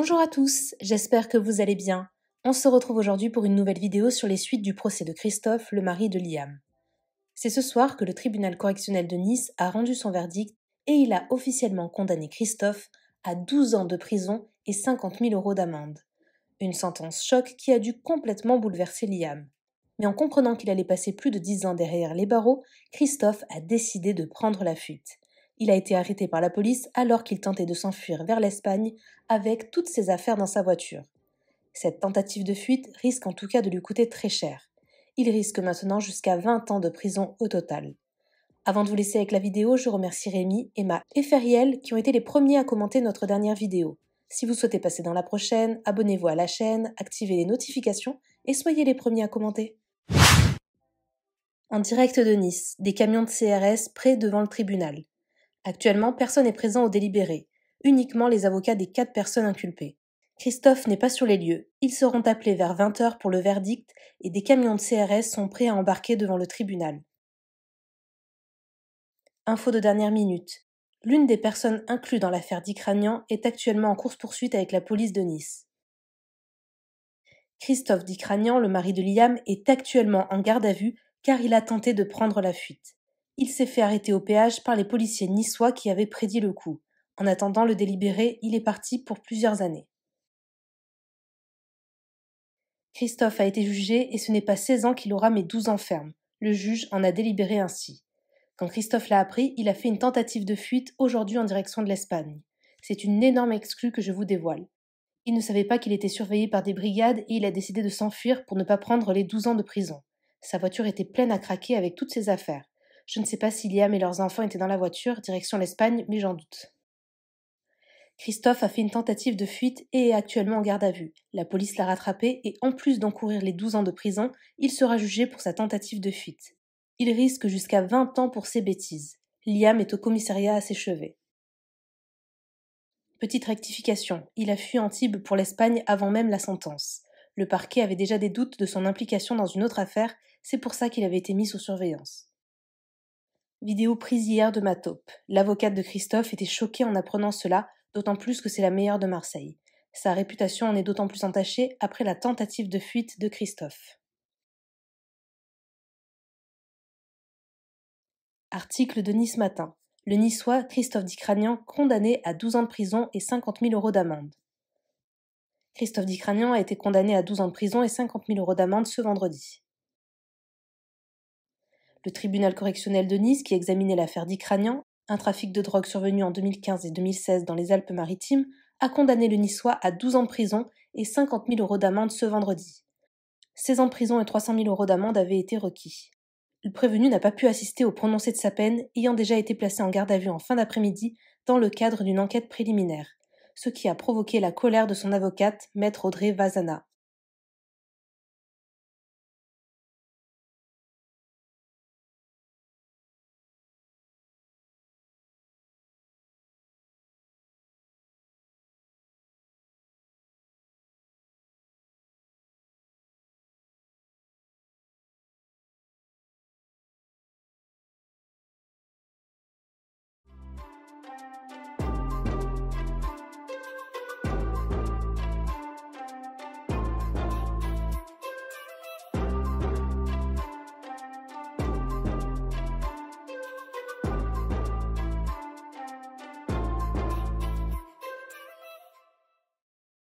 Bonjour à tous, j'espère que vous allez bien. On se retrouve aujourd'hui pour une nouvelle vidéo sur les suites du procès de Christophe, le mari de Liam. C'est ce soir que le tribunal correctionnel de Nice a rendu son verdict et il a officiellement condamné Christophe à 12 ans de prison et 50 000 € d'amende. Une sentence choc qui a dû complètement bouleverser Liam. Mais en comprenant qu'il allait passer plus de 10 ans derrière les barreaux, Christophe a décidé de prendre la fuite. Il a été arrêté par la police alors qu'il tentait de s'enfuir vers l'Espagne avec toutes ses affaires dans sa voiture. Cette tentative de fuite risque en tout cas de lui coûter très cher. Il risque maintenant jusqu'à 20 ans de prison au total. Avant de vous laisser avec la vidéo, je remercie Rémi, Emma et Feriel qui ont été les premiers à commenter notre dernière vidéo. Si vous souhaitez passer dans la prochaine, abonnez-vous à la chaîne, activez les notifications et soyez les premiers à commenter. En direct de Nice, des camions de CRS près devant le tribunal. Actuellement, personne n'est présent au délibéré, uniquement les avocats des 4 personnes inculpées. Christophe n'est pas sur les lieux, ils seront appelés vers 20 h pour le verdict et des camions de CRS sont prêts à embarquer devant le tribunal. Info de dernière minute. L'une des personnes incluses dans l'affaire Dicranian est actuellement en course-poursuite avec la police de Nice. Christophe Dicranian, le mari de Liam, est actuellement en garde à vue car il a tenté de prendre la fuite. Il s'est fait arrêter au péage par les policiers niçois qui avaient prédit le coup. En attendant le délibéré, il est parti pour plusieurs années. Christophe a été jugé et ce n'est pas 16 ans qu'il aura mais 12 ans ferme. Le juge en a délibéré ainsi. Quand Christophe l'a appris, il a fait une tentative de fuite aujourd'hui en direction de l'Espagne. C'est une énorme exclue que je vous dévoile. Il ne savait pas qu'il était surveillé par des brigades et il a décidé de s'enfuir pour ne pas prendre les 12 ans de prison. Sa voiture était pleine à craquer avec toutes ses affaires. Je ne sais pas si Liam et leurs enfants étaient dans la voiture, direction l'Espagne, mais j'en doute. Christophe a fait une tentative de fuite et est actuellement en garde à vue. La police l'a rattrapé et en plus d'encourir les 12 ans de prison, il sera jugé pour sa tentative de fuite. Il risque jusqu'à 20 ans pour ses bêtises. Liam est au commissariat à ses chevets. Petite rectification, il a fui Antibes pour l'Espagne avant même la sentence. Le parquet avait déjà des doutes de son implication dans une autre affaire, c'est pour ça qu'il avait été mis sous surveillance. Vidéo prise hier de ma taupe. L'avocate de Christophe était choquée en apprenant cela, d'autant plus que c'est la meilleure de Marseille. Sa réputation en est d'autant plus entachée après la tentative de fuite de Christophe. Article de Nice Matin. Le Niçois Christophe Dicranian condamné à 12 ans de prison et 50 000 € d'amende. Christophe Dicranian a été condamné à 12 ans de prison et 50 000 € d'amende ce vendredi. Le tribunal correctionnel de Nice, qui examinait l'affaire Dicranian, un trafic de drogue survenu en 2015 et 2016 dans les Alpes-Maritimes, a condamné le Niçois à 12 ans de prison et 50 000 € d'amende ce vendredi. 16 ans de prison et 300 000 € d'amende avaient été requis. Le prévenu n'a pas pu assister au prononcé de sa peine, ayant déjà été placé en garde à vue en fin d'après-midi dans le cadre d'une enquête préliminaire, ce qui a provoqué la colère de son avocate, maître Audrey Vazana.